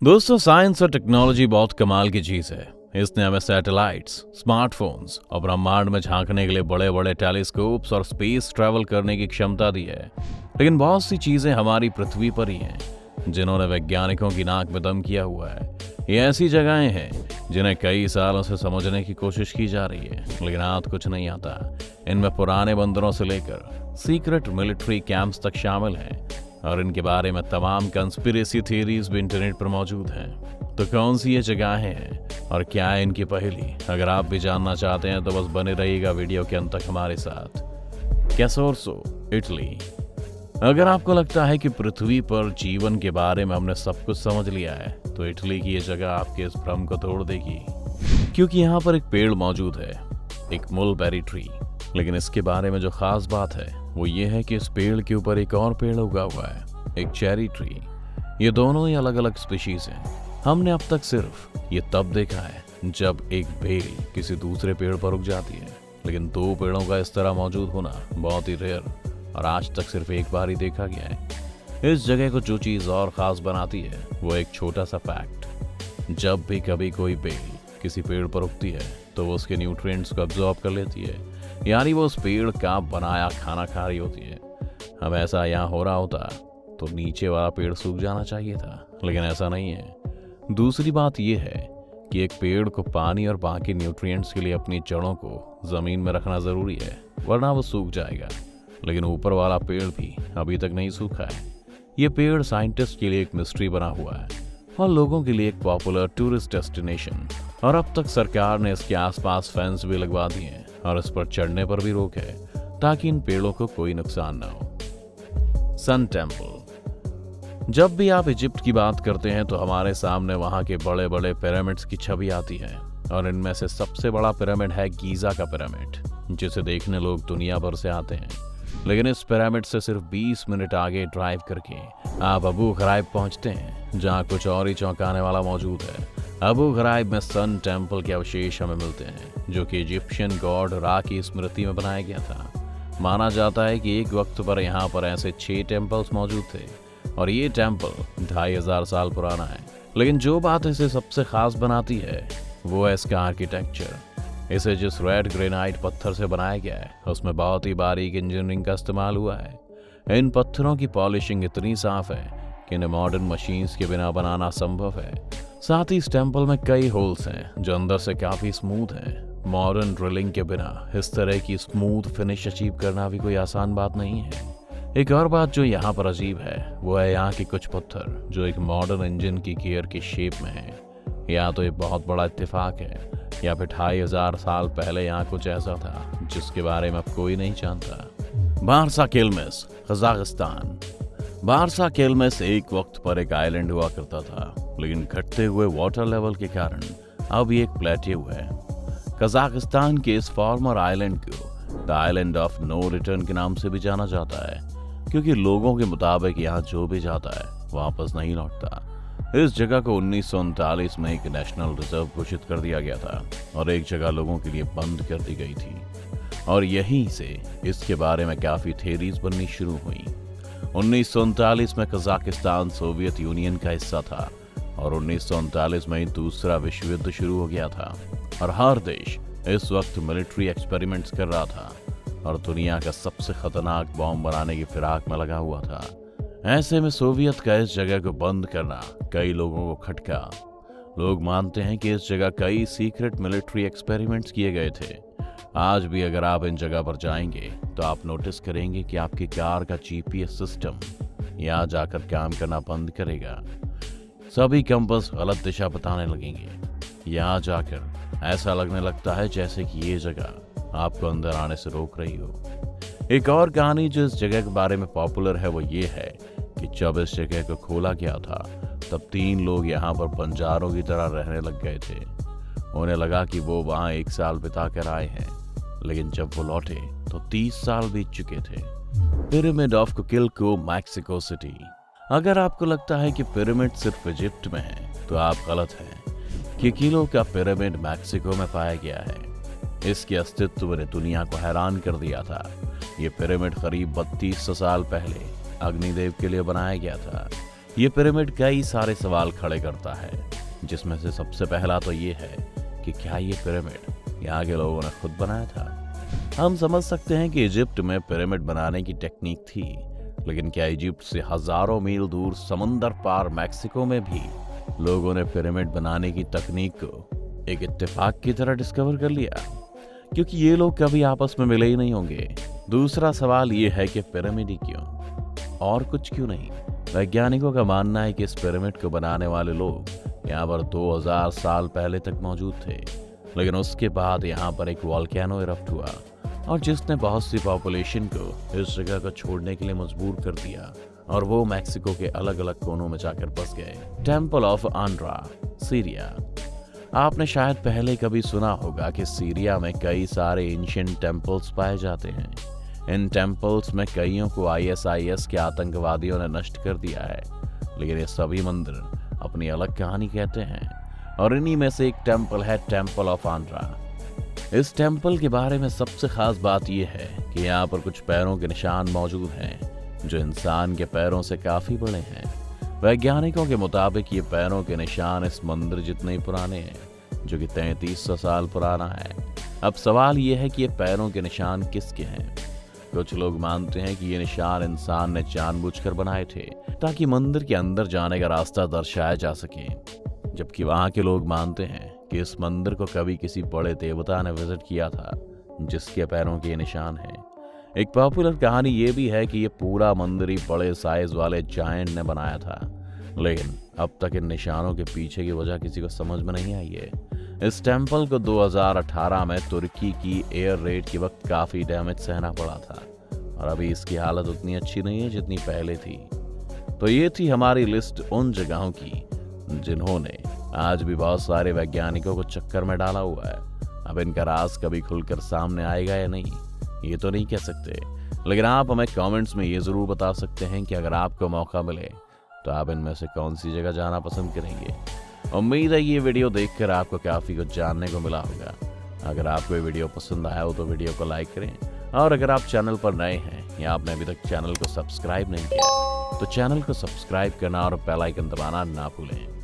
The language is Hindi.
दोस्तों, साइंस और टेक्नोलॉजी बहुत कमाल की चीज है। इसने हमें सैटेलाइट्स, स्मार्टफोन्स और ब्रह्मांड में झांकने के लिए बड़े बड़े टेलीस्कोप्स और स्पेस ट्रैवल करने की क्षमता दी है। लेकिन बहुत सी चीजें हमारी पृथ्वी पर ही हैं, जिन्होंने वैज्ञानिकों की नाक में दम किया हुआ है। ये ऐसी जगहें हैं जिन्हें कई सालों से समझने की कोशिश की जा रही है, लेकिन हाथ कुछ नहीं आता। इनमें पुराने बंदरों से लेकर सीक्रेट मिलिट्री कैंप्स तक शामिल हैं, और इनके बारे में तमाम कंस्पिरेसी थ्योरीज भी इंटरनेट पर मौजूद हैं। तो कौन सी ये जगहें हैं और क्या है इनकी पहेली? अगर आप भी जानना चाहते हैं तो बस बने रहिएगा वीडियो के अंत तक हमारे साथ। कैसोर्सो, इटली। अगर आपको लगता है कि पृथ्वी पर जीवन के बारे में हमने सब कुछ समझ लिया है, तो इटली की ये जगह आपके इस भ्रम को तोड़ देगी। क्योंकि यहाँ पर एक पेड़ मौजूद है, एक मुलबेरी ट्री। लेकिन इसके बारे में जो खास बात है वो ये है कि इस पेड़ के ऊपर एक और पेड़ उगा हुआ है, एक चेरी ट्री। ये दोनों ही अलग अलग स्पीशीज हैं। हमने अब तक सिर्फ ये तब देखा है जब एक बेल किसी दूसरे पेड़ पर उग जाती है, लेकिन दो पेड़ों का इस तरह मौजूद होना बहुत ही रेयर और आज तक सिर्फ एक बार ही देखा गया है। इस जगह को जो चीज़ और ख़ास बनाती है वो एक छोटा सा फैक्ट। जब भी कभी कोई बेल किसी पेड़ पर उगती है तो वो उसके न्यूट्रिएंट्स को अब्जॉर्ब कर लेती है, यानी वो उस पेड़ का बनाया खाना खा रही होती है। अब ऐसा यहाँ हो रहा होता तो नीचे वाला पेड़ सूख जाना चाहिए था, लेकिन ऐसा नहीं है। दूसरी बात यह है कि एक पेड़ को पानी और बाकी न्यूट्रिएंट्स के लिए अपनी जड़ों को ज़मीन में रखना ज़रूरी है, वरना वो सूख जाएगा। लेकिन ऊपर वाला पेड़ भी अभी तक नहीं सूखा है। ये पेड़ साइंटिस्ट के लिए एक मिस्ट्री बना हुआ है और लोगों के लिए एक पॉपुलर टूरिस्ट डेस्टिनेशन। और अब तक सरकार ने इसके आसपास फेंस भी लगवा दिए हैं और इस पर चढ़ने पर भी रोक है, ताकि इन पेड़ों को कोई नुकसान ना हो। Sun temple. जब भी आप इजिप्ट की बात करते हैं तो हमारे सामने वहां के बड़े बड़े पिरामिड्स की छवि आती है, और इनमें से सबसे बड़ा पिरामिड है गीजा का पिरामिड, जिसे देखने लोग दुनिया भर से आते हैं। लेकिन इस पिरामिड से सिर्फ 20 मिनट आगे ड्राइव करके आप अबू ग़राइब पहुंचते हैं, जहां कुछ और ही चौंकाने वाला मौजूद है। अबू ग़राइब में सन टेम्पल के अवशेष हमें मिलते हैं, जो कि इजिप्शियन गॉड रा की स्मृति में बनाया गया था। माना जाता है कि एक वक्त पर यहाँ पर ऐसे 6 टेम्पल्स मौजूद थे, और ये टेम्पल 2500 साल पुराना है। लेकिन जो बात इसे सबसे खास बनाती है वो है इसका आर्किटेक्चर। इसे जिस रेड ग्रेनाइट पत्थर से बनाया गया है उसमें बहुत ही बारीक इंजीनियरिंग का इस्तेमाल हुआ है। इन पत्थरों की पॉलिशिंग इतनी साफ है कि इन्हें मॉडर्न मशीन्स के बिना बनाना संभव है। साथ ही इस टेम्पल में कई होल्स हैं जो अंदर से काफी स्मूथ हैं। मॉडर्न ड्रिलिंग के बिना इस तरह की स्मूथ फिनिश अचीव करना भी कोई आसान बात नहीं है। एक और बात जो यहाँ पर अजीब है वो है यहाँ के कुछ पत्थर जो एक मॉडर्न इंजन की गियर की शेप में है। या तो ये बहुत बड़ा इत्तेफाक है, या फिर 2500 साल पहले यहाँ कुछ ऐसा था जिसके बारे में अब कोई नहीं जानता। Barsa Kelmes, Kazakhstan. Barsa Kelmes एक वक्त पर एक आइलैंड हुआ करता था, लेकिन घटते हुए वाटर लेवल के कारण अब ये एक प्लेट्यू है। कजाकिस्तान के इस फॉर्मर आइलैंड को the island of no return के नाम से भी जाना जाता है, क्योंकि लोगों के मुताबिक यहाँ जो भी जाता है वापस नहीं लौटता। इस जगह को 1939 में एक नेशनल रिजर्व घोषित कर दिया गया था और एक जगह लोगों के लिए बंद कर दी गई थी, और यहीं से इसके बारे में काफी थ्योरीज बननी शुरू हुई। 1939 में कजाकिस्तान सोवियत यूनियन का हिस्सा था, और 1939 में दूसरा विश्व युद्ध शुरू हो गया था, और हर देश इस वक्त मिलिट्री एक्सपेरिमेंट्स कर रहा था और दुनिया का सबसे खतरनाक बॉम्ब बनाने की फिराक में लगा हुआ था। ऐसे में सोवियत का इस जगह को बंद करना कई लोगों को खटका। लोग मानते हैं कि इस जगह कई सीक्रेट मिलिट्री एक्सपेरिमेंट्स किए गए थे। आज भी अगर आप इन जगह पर जाएंगे तो आप नोटिस करेंगे कि आपकी कार का जीपीएस सिस्टम यहाँ जाकर काम करना बंद करेगा। सभी कंपास गलत दिशा बताने लगेंगे। यहाँ जाकर ऐसा लगने लगता है जैसे कि ये जगह आपको अंदर आने से रोक रही हो। एक और कहानी जो इस जगह के बारे में पॉपुलर है वो ये है कि जब इस जगह को खोला गया था तब 3 लोग यहाँ पर बंजारों की तरह रहने लग गए थे। उन्हें लगा कि वो वहाँ 1 साल बिता कर आए हैं, लेकिन जब वो लौटे तो 30 साल बीत चुके थे। Pyramid of Cuicuilco, Mexico City. अगर आपको लगता है कि पिरामिड सिर्फ इजिप्ट में है तो आप गलत हैं। किकिलो का पिरामिड मैक्सिको में पाया गया है। इसके अस्तित्व ने दुनिया को हैरान कर दिया था। ये पिरामिड करीब 3200 साल पहले अग्निदेव के लिए बनाया गया था। ये पिरामिड कई सारे सवाल खड़े करता है, जिसमें से सबसे पहला तो ये है कि क्या ये पिरामिड यहाँ के लोगों ने खुद बनाया था। हम समझ सकते हैं कि इजिप्ट में पिरामिड बनाने की टेक्निक थी, लेकिन क्या इजिप्ट से हजारों मील दूर समंदर पार मैक्सिको में भी लोगों ने पिरामिड बनाने की तकनीक को एक इत्तेफाक की तरह डिस्कवर कर लिया? क्योंकि ये लोग कभी आपस में मिले ही नहीं होंगे। दूसरा सवाल ये है कि पिरामिड ही क्यों, और कुछ क्यों नहीं? वैज्ञानिकों का मानना है कि इस पिरामिड को बनाने वाले लोग यहाँ पर 2000 साल पहले तक मौजूद थे, लेकिन उसके बाद यहाँ पर एक वॉल्केनो इरप्ट हुआ और जिसने बहुत सी पॉपुलेशन को इस जगह को छोड़ने के लिए मजबूर कर दिया, और वो मैक्सिको के अलग अलग कोनों में जाकर बस गए। Temple of Ain Dara, Syria. आपने शायद पहले कभी सुना होगा कि सीरिया में कई सारे एंशिएंट टेम्पल्स पाए जाते हैं। इन टेम्पल्स में कईयों को ISIS के आतंकवादियों ने नष्ट कर दिया है, लेकिन ये सभी मंदिर अपनी अलग कहानी कहते हैं, और इन्हीं में से एक टेम्पल है टेम्पल ऑफ आंड्रा। इस टेम्पल के बारे में सबसे खास बात यह है कि यहाँ पर कुछ पैरों के निशान मौजूद हैं जो इंसान के पैरों से काफी बड़े हैं। वैज्ञानिकों के मुताबिक ये पैरों के निशान इस मंदिर जितने ही पुराने हैं, जो कि 3300 साल पुराना है। अब सवाल ये है कि ये पैरों के निशान किसके हैं? कुछ लोग मानते हैं कि ये निशान इंसान ने जानबूझकर बनाए थे ताकि मंदिर के अंदर जाने का रास्ता दर्शाया जा सके, जबकि वहां के लोग मानते हैं कि इस मंदिर को कभी किसी बड़े देवता ने विजिट किया था जिसके पैरों के ये निशान हैं। एक पॉपुलर कहानी ये भी है कि ये पूरा मंदिर ही बड़े साइज वाले जायंट ने बनाया था, लेकिन अब तक इन निशानों के पीछे की वजह किसी को समझ में नहीं आई है। इस टेम्पल को 2018 में तुर्की की एयर रेड के वक्त काफी डैमेज सहना पड़ा था, और अभी इसकी हालत उतनी अच्छी नहीं है जितनी पहले थी। तो ये थी हमारी लिस्ट उन जगहों की जिन्होंने आज भी बहुत सारे वैज्ञानिकों को चक्कर में डाला हुआ है। अब इनका राज कभी खुलकर सामने आएगा या नहीं, ये तो नहीं कह सकते, लेकिन आप हमें कमेंट्स में ये जरूर बता सकते हैं कि अगर आपको मौका मिले तो आप इनमें से कौन सी जगह जाना पसंद करेंगे। उम्मीद है ये वीडियो देखकर आपको काफ़ी कुछ जानने को मिला होगा। अगर आपको ये वीडियो पसंद आया हो तो वीडियो को लाइक करें, और अगर आप चैनल पर नए हैं या आपने अभी तक चैनल को सब्सक्राइब नहीं किया तो चैनल को सब्सक्राइब करना और बेल आइकन दबाना ना भूलें।